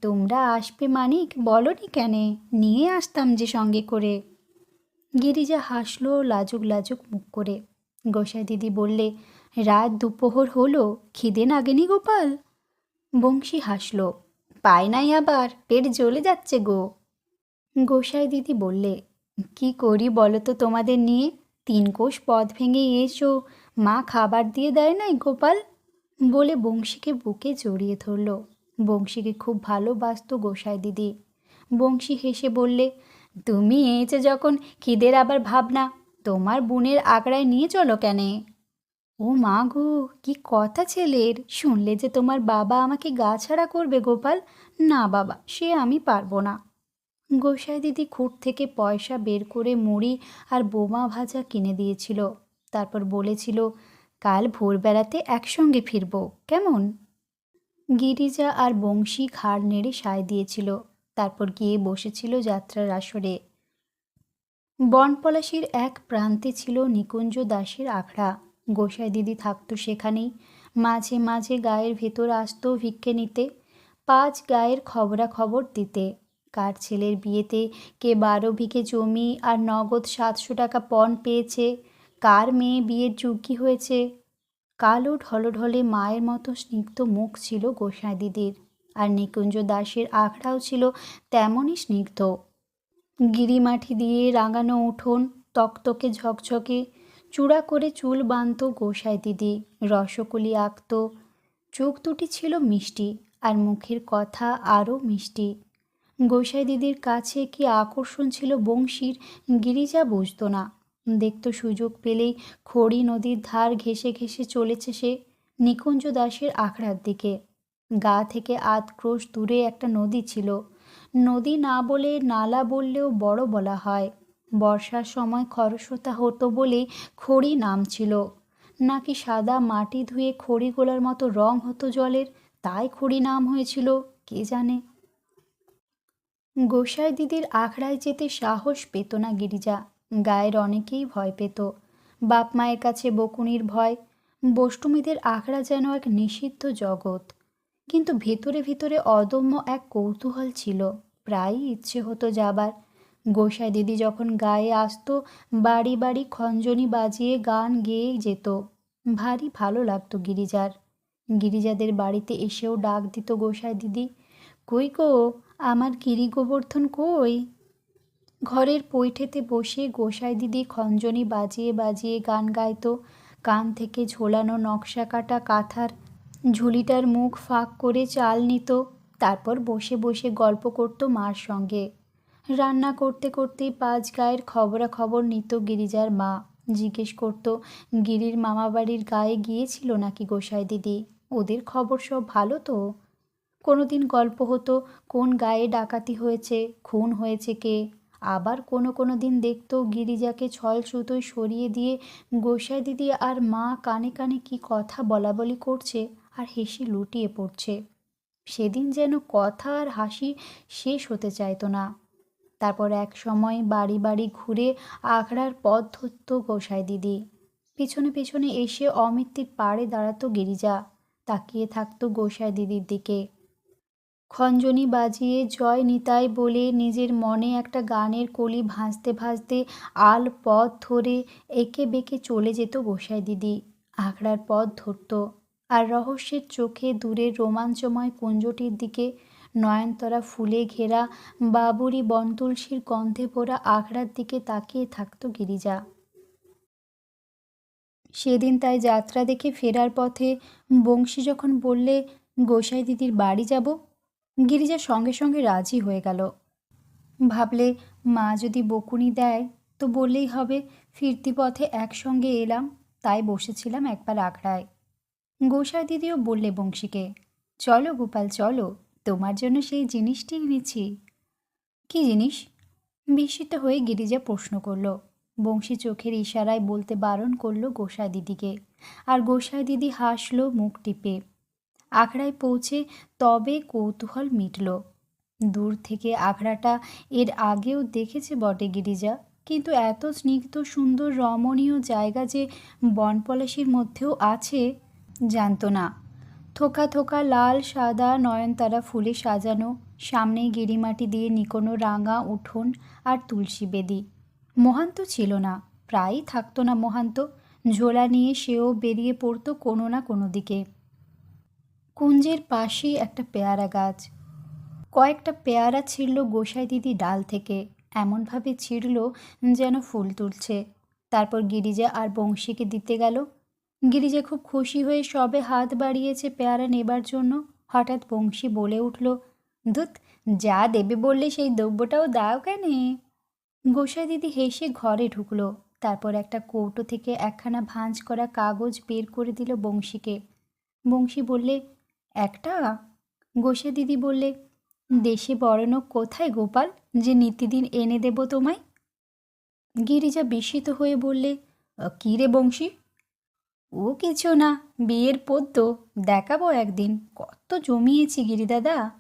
তোমরা আসবে মানিক, বলনি কেনে, নিয়ে আসতাম যে সঙ্গে করে। গিরিজা হাসলো লাজুক লাজুক মুখ করে। গোসাই দিদি বললে, রাত দুপোহর হলো, খিদে লাগেনি গোপাল? বংশী হাসলো, পায় নাই আবার, পেট জ্বলে যাচ্ছে গো। গোসাই দিদি বললে, কি করি বলো তো তোমাদের নিয়ে, 3 কোষ পথ ভেঙে এসো, মা খাবার দিয়ে দেয় নাই গোপাল, বলে বংশীকে বুকে জড়িয়ে ধরল। বংশীকে খুব ভালোবাসতো গোসাই দিদি। বংশী হেসে বললে, তুমি এসে যখন খিদের আবার ভাবনা, তোমার বোনের আগড়ায় নিয়ে চলো কেনে? ও মা গো, কি কথা ছেলের, শুনলে যে তোমার বাবা আমাকে গা ছাড়া করবে গোপাল। না বাবা, সে আমি পারবো না। গোসাই দিদি খুঁট থেকে পয়সা বের করে মুড়ি আর বোমা ভাজা কিনে দিয়েছিল। তারপর বলেছিল, কাল ভোরবেলাতে একসঙ্গে ফিরব, কেমন? গিরিজা আর বংশী ঘাড় নেড়ে সায় দিয়েছিল। তারপর গিয়ে বসেছিল যাত্রার আসরে। বনপলাশির এক প্রান্তে ছিল নিকুঞ্জ দাসের আখড়া। গোসাই দিদি থাকতো সেখানেই। মাঝে মাঝে গায়ের ভেতর আসতো ভিক্ষে নিতে, 5 গায়ের খবরাখবর দিতে। কার ছেলের বিয়েতে কে 12 বিঘে জমি আর নগদ 700 টাকা পণ পেয়েছে, কার মেয়ে বিয়ের যোগ্যী হয়েছে। কালো ঢলঢলে মায়ের মতো স্নিগ্ধ মুখ ছিল গোসাই দিদির, আর নিকুঞ্জ দাসের আখড়াও ছিল তেমনই স্নিগ্ধ। গিরিমাটি দিয়ে রাঙানো উঠোন, তকতকে ঝকঝকে। চূড়া করে চুল বাঁধত গোসাই দিদি, রসকলি আঁকত। চোখ দুটি ছিল মিষ্টি, আর মুখের কথা আরও মিষ্টি। গোসাই দিদির কাছে কি আকর্ষণ ছিল বংশীর, গিরিজা বুঝত না। দেখত সুযোগ পেলেই খড়ি নদীর ধার ঘেঁষে ঘেঁষে চলেছে সে নিকুঞ্জ দাসের আখড়ার দিকে। গা থেকে আধ ক্রোশ দূরে একটা নদী ছিল। নদী না বলে নালা বললেও বড় বলা হয়। বর্ষার সময় খরস্রোতা হতো বলেই খড়ি নাম ছিল। নাকি সাদা মাটি ধুয়ে খড়ি গোলার মতো রং হতো জলের, তাই খড়ি নাম হয়েছিল, কে জানে। গোসাই দিদির আখড়ায় যেতে সাহস পেত না গিরিজা। গায়ের অনেকেই ভয় পেত। বাপ মায়ের কাছে বকুনির ভয়। বষ্টমীদের আখড়া যেন এক নিষিদ্ধ জগৎ। কিন্তু ভেতরে ভেতরে অদম্য এক কৌতূহল ছিল। প্রায়ই ইচ্ছে হতো যাবার। গোসাই দিদি যখন গায়ে আসতো, বাড়ি বাড়ি খঞ্জনি বাজিয়ে গান গেয়ে যেত। ভারী ভালো লাগতো গিরিজার। গিরিজাদের বাড়িতে এসেও ডাক দিত গোসাই দিদি, কই গো, আমার গিরি গোবর্ধন কই? ঘরের পৈঠেতে বসে গোসাই দিদি খঞ্জনি বাজিয়ে বাজিয়ে গান গাইতো। কান থেকে ঝোলানো নকশা কাটা কাঁথার ঝুলিটার মুখ ফাঁক করে চাল নিত। তারপর বসে বসে গল্প করতো মার সঙ্গে। রান্না করতে করতেই পাঁচ গায়ের খবরাখবর নিত গিরিজার মা। জিজ্ঞেস করতো, গিরির মামাবাড়ির গায়ে গিয়েছিল নাকি গোসাই দিদি? ওদের খবর সব ভালো তো? কোনোদিন গল্প হতো কোন গায়ে ডাকাতি হয়েছে, খুন হয়েছে কে। আবার কোনো দিন দেখতো গিরিজাকে ছল সুতোয় সরিয়ে দিয়ে গোসাই দিদি আর মা কানে কানে কি কথা বলাবলি করছে আর হেসে লুটিয়ে পড়ছে। সেদিন যেন কথা আর হাসি শেষ হতে চাইতো না। তারপর এক সময় বাড়ি বাড়ি ঘুরে আখড়ার পথ ধরত গোসাই দিদি। পিছনে পিছনে এসে অমিত্তির পাড়ে দাঁড়াতো গিরিজা। তাকিয়ে থাকতো গোসাই দিদির দিকে। খঞ্জনি বাজিয়ে জয় নিতাই বলে নিজের মনে একটা গানের কলি ভাঁজতে ভাঁজতে আল পথ ধরে এঁকে বেঁকে চলে যেত গোসাই দিদি। আখড়ার পথ ধরত আর রহস্যের চোখে দূরের রোমাঞ্চময় কুঞ্জটির দিকে, নয়নতারা ফুলে ঘেরা বাবুরি বনতুলসীর গন্ধে ভরা আখড়ার দিকে তাকিয়ে থাকতো গিরিজা। সেদিন তাই যাত্রা দেখে ফেরার পথে বংশী যখন বললে, গোসাই দিদির বাড়ি যাব, গিরিজা সঙ্গে সঙ্গে রাজি হয়ে গেল। ভাবলে মা যদি বকুনি দেয় তো বললেই হবে ফিরতি পথে একসঙ্গে এলাম, তাই বসেছিলাম একবার আখড়ায়। গোসাই দিদিও বললে বংশীকে, চলো গোপাল চলো, তোমার জন্য সেই জিনিসটি এনেছি। কি জিনিস? বিস্মিত হয়ে গিরিজা প্রশ্ন করল। বংশী চোখের ইশারায় বলতে বারণ করল গোসাই দিদিকে, আর গোসাই দিদি হাসল মুখ টিপে। আখড়ায় পৌঁছে তবে কৌতূহল মিটল। দূর থেকে আখড়াটা এর আগেও দেখেছে বটে গিরিজা, কিন্তু এত স্নিগ্ধ সুন্দর রমণীয় জায়গা যে বনপলাশির মধ্যেও আছে জানত না। থোকা থোকা লাল সাদা নয়নতারা ফুলে সাজানো, সামনেই গিরিমাটি দিয়ে নিকোনো রাঙা উঠোন আর তুলসী বেদি। মহান্ত ছিল না, প্রায়ই থাকতো না মহান্ত। ঝোলা নিয়ে সেও বেরিয়ে পড়তো কোনো না কোনো দিকে। কুঞ্জের পাশেই একটা পেয়ারা গাছ। কয়েকটা পেয়ারা ছিঁড়ল গোসাই দিদি ডাল থেকে, এমনভাবে ছিঁড়ল যেন ফুল তুলছে। তারপর গিরিজা আর বংশীকে দিতে গেল। গিরিজা খুব খুশি হয়ে সবে হাত বাড়িয়েছে পেয়ারা নেবার জন্য, হঠাৎ বংশী বলে উঠল, ধুত, যা দেবে বললে সেই দ্রব্যটাও দাও কেনে? গোসাই দিদি হেসে ঘরে ঢুকলো। তারপর একটা কৌটো থেকে একখানা ভাঁজ করা কাগজ বের করে দিল বংশীকে। বংশী বললে, একটা? গোসাই দিদি বললে, দেশে বড়লোক কোথায় গোপাল, যে নিত্যদিন এনে দেব তোমায়? গিরিজা বিস্মিত হয়ে বললে, কী রে বংশী? ও কিছু না, বিয়ের পদ্য দেখাবো একদিন, কত জমিয়েছি গিরিদাদা।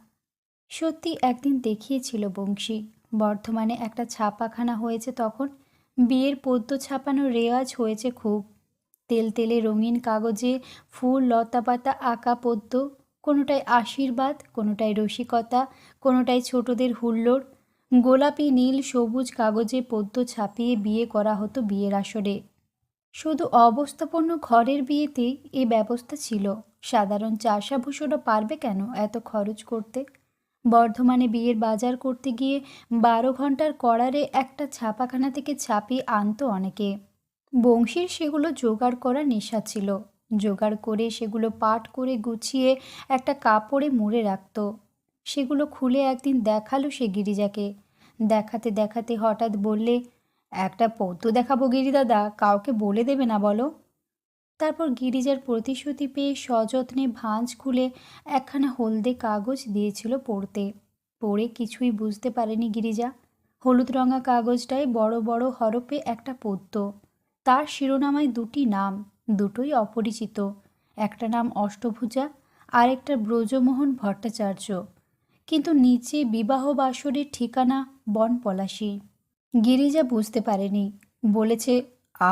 সত্যি একদিন দেখিয়েছিল বংশী। বর্ধমানে একটা ছাপাখানা হয়েছে তখন। বিয়ের পদ্য ছাপানোর রেওয়াজ হয়েছে খুব। তেলতেলে রঙিন কাগজে ফুল লতাপাতা আঁকা পদ্য, কোনোটায় আশীর্বাদ, কোনোটায় রসিকতা, কোনোটায় ছোটদের হুল্লোড়। গোলাপি নীল সবুজ কাগজে পদ্য ছাপিয়ে বিয়ে করা হতো বিয়ের আসরে। শুধু অবস্থাপন্ন ঘরের বিয়েতে এ ব্যবস্থা ছিল। সাধারণ চাষাভূষণও পারবে কেন এত খরচ করতে? বর্ধমানে বিয়ের বাজার করতে গিয়ে 12 ঘন্টার কড়ারে একটা ছাপাখানা থেকে ছাপিয়ে আনতো অনেকে। বংশীর সেগুলো জোগাড় করা নেশা ছিল। জোগাড় করে সেগুলো পাট করে গুছিয়ে একটা কাপড়ে মুড়ে রাখত। সেগুলো খুলে একদিন দেখালো সে গিরিজাকে। দেখাতে দেখাতে হঠাৎ বললে, একটা পদ্য দেখাবো গিরিদাদা, কাউকে বলে দেবে না বলো? তারপর গিরিজার প্রতিশ্রুতি পেয়ে সযত্নে ভাঁজ খুলে একখানা হলদে কাগজ দিয়েছিল পড়তে। পড়ে কিছুই বুঝতে পারেনি গিরিজা। হলুদ রঙা কাগজটায় বড় বড় হরফে একটা পদ্য, তার শিরোনামায় দুটি নাম, দুটোই অপরিচিত। একটা নাম অষ্টভুজা, আরেকটা ব্রজমোহন ভট্টাচার্য। কিন্তু নিচে বিবাহ বাসরের ঠিকানা বনপলাশী। গিরিজা বুঝতে পারেনি, বলেছে,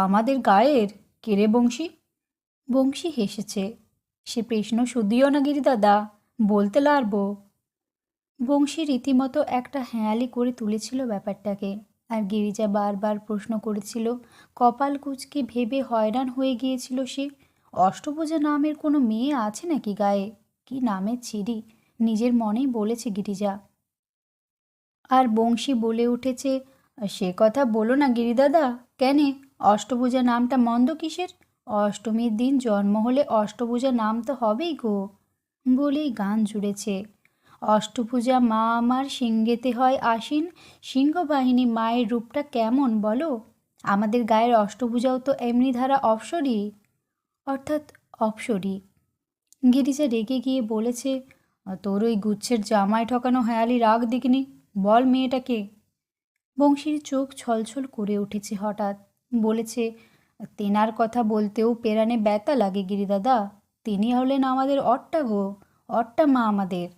আমাদের গায়ের? কেরে বংশী? বংশী হেসেছে। সে প্রশ্ন শুধিও না গিরিদাদা, বলতে লারবো। বংশী রীতিমতো একটা হেঁয়ালি করে তুলেছিল ব্যাপারটাকে, আর গিরিজা বারবার প্রশ্ন করেছিল। কপাল কুঁচকে ভেবে হয়রান হয়ে গিয়েছিল সে। অষ্টভুজা নামের কোনো মেয়ে আছে নাকি গায়ে? কি নামের ছিরি, নিজের মনেই বলেছে গিরিজা। আর বংশী বলে উঠেছে, সে কথা বলো না গিরিদাদা। কেনে, অষ্টভুজা নামটা মন্দ কিসের? অষ্টমীর দিন জন্ম হলে অষ্টভুজা নাম তো হবেই গো, বলেই গান জুড়েছে। অষ্টভুজা মা আমার সিংহেতে হয় আসীন, সিংহবাহিনী মায়ের রূপটা কেমন বলো? আমাদের গায়ের অষ্টভুজাও তো এমনি ধারা অপ্সরী, অর্থাৎ অপ্সরী। গিরিজা রেগে গিয়ে বলেছে, তোর ওই গুচ্ছের জামায় ঠকানো হেয়ালি রাগ দিকনি, বল মেয়েটাকে। বংশীর চোখ ছলছল করে উঠেছে হঠাৎ। বলেছে, তেনার কথা বলতেও পেরানে ব্যথা লাগে গিরিদাদা। তিনি হলেন আমাদের অট্টা গো, অট্টা মা আমাদের।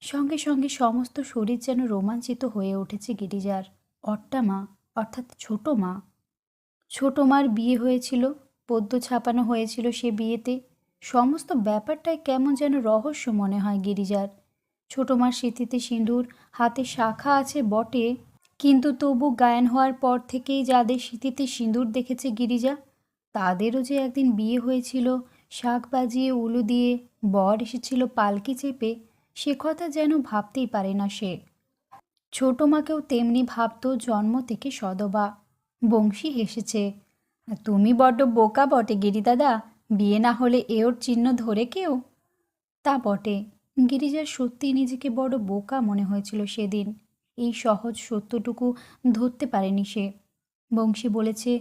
সঙ্গে সঙ্গে সমস্ত শরীর যেন রোমাঞ্চিত হয়ে উঠেছে গিরিজার। অট্টা মা, অর্থাৎ ছোট মা। ছোট মার বিয়ে হয়েছিল, পদ্য ছাপানো হয়েছিল সে বিয়েতে। সমস্ত ব্যাপারটাই কেমন যেন রহস্য মনে হয় গিরিজার। ছোট মার স্মৃতিতে সিঁদুর, হাতে শাখা আছে বটে, কিন্তু তবু গায়েন হওয়ার পর থেকেই যাদের স্মৃতিতে সিঁদুর দেখেছে গিরিজা, তাদেরও যে একদিন বিয়ে হয়েছিল, শাঁখ বাজিয়ে উলু দিয়ে বর এসেছিল পালকি চেপে, সে কথা যেন ভাবতেই পারে না সে। ছোট মাকেও তেমনি ভাবত জন্ম থেকে সদবা। বংশী হেসেছে, তুমি বড্ড বোকা বটে গিরিদাদা, বিয়ে না হলে এওর চিহ্ন ধরে কেউ? তা বটে, গিরিজার সত্যি নিজেকে বড় বোকা মনে হয়েছিল সেদিন। এই সহজ সত্যটুকু ধরতে পারেনি সে। বংশী বলেছে,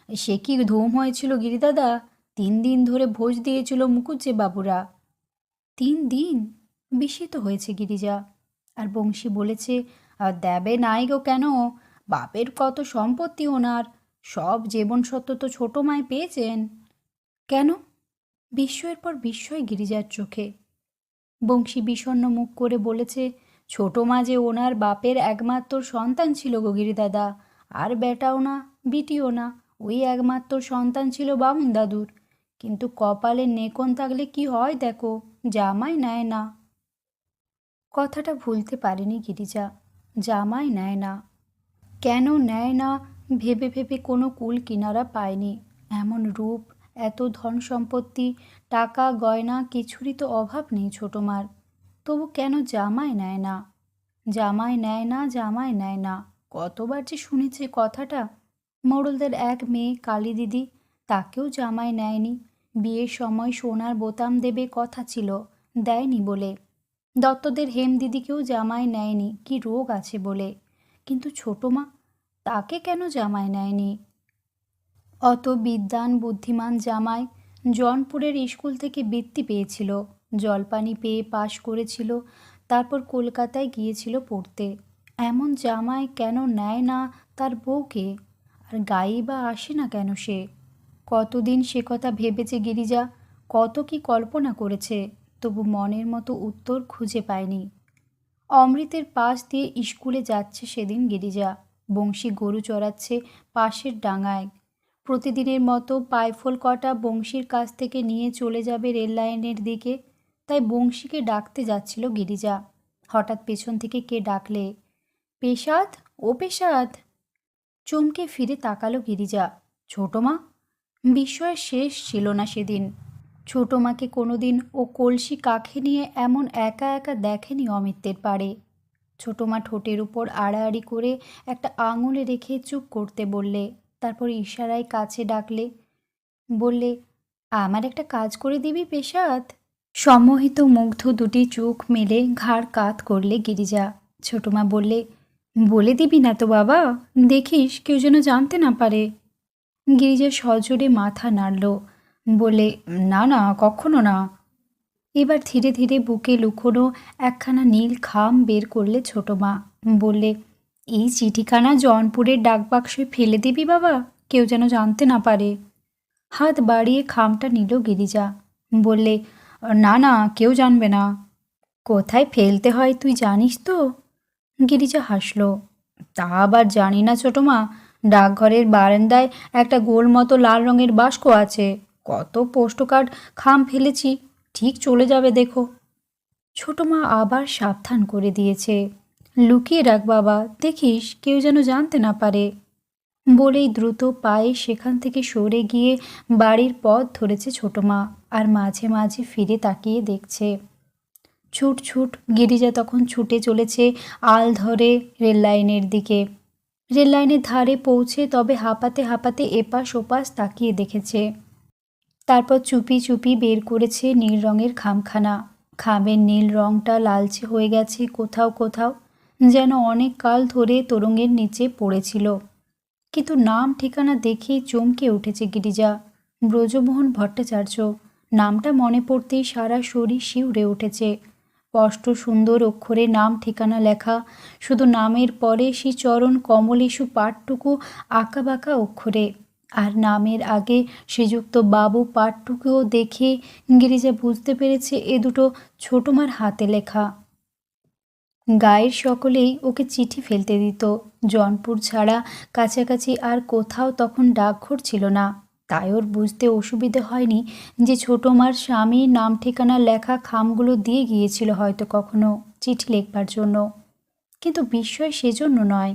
সে কি ধুম হয়েছিল গিরিদাদা, 3 দিন ধরে ভোজ দিয়েছিল মুকুজ্জে বাবুরা। 3 দিন? বিস্মিত হয়েছে গিরিজা। আর বংশী বলেছে, দেবে নাই গো কেন, বাপের কত সম্পত্তি ওনার, সব জীবন সত্য তো ছোট মায় পেয়েছেন। কেন? বিস্ময়ের পর বিস্ময় গিরিজার চোখে। বংশী বিষণ্ণ মুখ করে বলেছে, ছোট মা যে ওনার বাপের একমাত্র সন্তান ছিল গো গিরিদাদা, আর বেটাও না বিটিও না, ওই একমাত্র সন্তান ছিল বামুন দাদুর। কিন্তু কপালে নেকন থাকলে কি হয় দেখো, জামাই নেয় না। কথাটা ভুলতে পারেনি গিরিজা। জামাই নেয় না। কেন নেয় না ভেবে ভেবে কোনো কুল কিনারা পায়নি। এমন রূপ, এত ধন সম্পত্তি, টাকা গয়না কিছুরই তো অভাব নেই ছোট মার। তবু কেন জামাই নেয় না? জামাই নেয় না, জামাই নেয় না, কতবার যে শুনেছে কথাটা। মোড়লদের এক মেয়ে কালী দিদি, তাকেও জামাই নেয়নি। বিয়ের সময় সোনার বোতাম দেবে কথা ছিল, দেয়নি বলে। দত্তদের হেম দিদিকেও জামাই নেয়নি, কি রোগ আছে বলে। কিন্তু ছোট মা, তাকে কেন জামাই নেয়নি? অত বিদ্বান বুদ্ধিমান জামাই, জনপুরের স্কুল থেকে বৃত্তি পেয়েছিল, জলপানি পেয়ে পাশ করেছিল, তারপর কলকাতায় গিয়েছিল পড়তে। এমন জামাই কেন নেয় না তার বউকে? আর গায়েই বা আসে না কেন সে? কতদিন সে কথা ভেবেছে গিরিজা, কত কি কল্পনা করেছে, তবু মনের মতো উত্তর খুঁজে পায়নি। অমৃতের পাশ দিয়ে স্কুলে যাচ্ছে সেদিন গিরিজা। বংশী গরু চড়াচ্ছে পাশের ডাঙায়। প্রতিদিনের মতো পাইফল কটা বংশীর কাছ থেকে নিয়ে চলে যাবে রেল লাইনের দিকে, তাই বংশীকে ডাকতে যাচ্ছিল গিরিজা। হঠাৎ পেছন থেকে কে ডাকলে, পেশাদ, ও পেশাদ। চমকে ফিরে তাকালো গিরিজা। ছোট মা? বিস্ময়ের শেষ ছিল না সেদিন। ছোট মাকে কোনোদিন ও কলসি কাঁখে নিয়ে এমন একা একা দেখেনি অমিত্রের পাড়ে। ছোট মা ঠোঁটের উপর আড়াআড়ি করে একটা আঙুলে রেখে চুপ করতে বললে, তারপর ইশারায় কাছে ডাকলে, বললে, আমার একটা কাজ করে দিবি পেশাদ? সম্মোহিত মুগ্ধ দুটি চোখ মেলে ঘাড় কাত করলে গিরিজা। ছোট মা বললে, বলে দিবি না তো বাবা, দেখিস কেউ যেন জানতে না পারে। গিরিজা সজোরে মাথা নাড়ল, বলে, না না, কখনো না। এবার ধীরে ধীরে বুকে লুকোনো একখানা নীল খাম বের করলে ছোট মা। বললে, এই চিঠিখানা জনপুরের ডাকবাক্সে ফেলে দিবি বাবা, কেউ যেন জানতে না পারে। হাত বাড়িয়ে খামটা নিল গিরিজা। বললে, না না, কেউ জানবে না। কোথায় ফেলতে হয় তুই জানিস তো? গিরিজা হাসল। তা আবার জানি না ছোটো মা, ডাকঘরের বারান্দায় একটা গোল মতো লাল রঙের বাস্ক আছে, কত পোস্ট কার্ড খাম ফেলেছি, ঠিক চলে যাবে দেখো। ছোটো মা আবার সাবধান করে দিয়েছে, লুকিয়ে রাখ বাবা, দেখিস কেউ যেন জানতে না পারে। বলেই দ্রুত পায়ে সেখান থেকে সরে গিয়ে বাড়ির পথ ধরেছে ছোটো মা, আর মাঝে মাঝে ফিরে তাকিয়ে দেখছে। ছুট ছুট গিরিজা তখন ছুটে চলেছে আল ধরে রেললাইনের দিকে। রেললাইনের ধারে পৌঁছে তবে হাঁপাতে হাঁপাতে এপাশ ওপাশ তাকিয়ে দেখেছে। তারপর চুপি চুপি বের করেছে নীল রঙের খামখানা। খামের নীল রঙটা লালচে হয়ে গেছে কোথাও কোথাও, যেন অনেক কাল ধরে তোরঙ্গের নিচে পড়েছিল। কিন্তু নাম ঠিকানা দেখেই চমকে উঠেছে গিরিজা। ব্রজমোহন ভট্টাচার্য নামটা মনে পড়তেই সারা শরীর শিউরে উঠেছে। স্পষ্ট সুন্দর অক্ষরে নাম ঠিকানা লেখা, শুধু নামের পরে সেই চরণ কমলেশু পাঠটুকু আঁকাবাঁকা অক্ষরে, আর নামের আগে শ্রীযুক্ত বাবু পাঠটুকুও দেখে গিরিজা বুঝতে পেরেছে এ দুটো ছোটমার হাতে লেখা। গায়ের সকলেই ওকে চিঠি ফেলতে দিত, জনপুর ছাড়া কাছাকাছি আর কোথাও তখন ডাকঘর ছিল না। তাই ওর বুঝতে অসুবিধে হয়নি যে ছোটো মার স্বামী নাম ঠিকানা লেখা খামগুলো দিয়ে গিয়েছিল হয়তো কখনো চিঠি লিখবার জন্য। কিন্তু বিস্ময় সেজন্য নয়,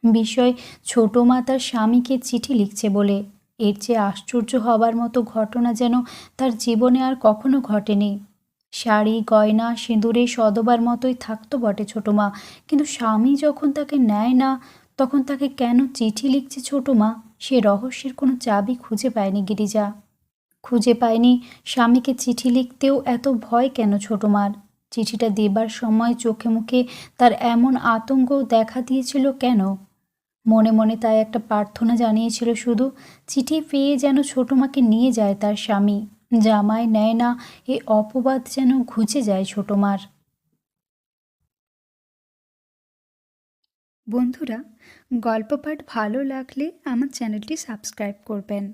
বিস্ময় ছোটো মা তার স্বামীকে চিঠি লিখছে বলে। এর চেয়ে আশ্চর্য হবার মতো ঘটনা যেন তার জীবনে আর কখনো ঘটেনি। শাড়ি গয়না সিঁদুরে সধবার মতোই থাকতো বটে ছোটো মা, কিন্তু স্বামী যখন তাকে নেয় না, তখন তাকে কেন চিঠি লিখছে ছোটো মা, সে রহস্যের কোনো চাবি খুঁজে পায়নি গিরিজা। খুঁজে পায়নি স্বামীকে চিঠি লিখতেও এত ভয় কেন ছোটো মার। চিঠিটা দেবার সময় চোখে মুখে তার এমন আতঙ্ক দেখা দিয়েছিল কেন? মনে মনে তাই একটা প্রার্থনা জানিয়েছিল শুধু, চিঠি পেয়ে যেন ছোটো মাকে নিয়ে যায় তার স্বামী, জামাই নেয় না এ অপবাদ যেন ঘুচে যায় ছোটো মার। বন্ধুরা, গল্প পাঠ ভালো লাগলে আমার চ্যানেলটি সাবস্ক্রাইব করবেন।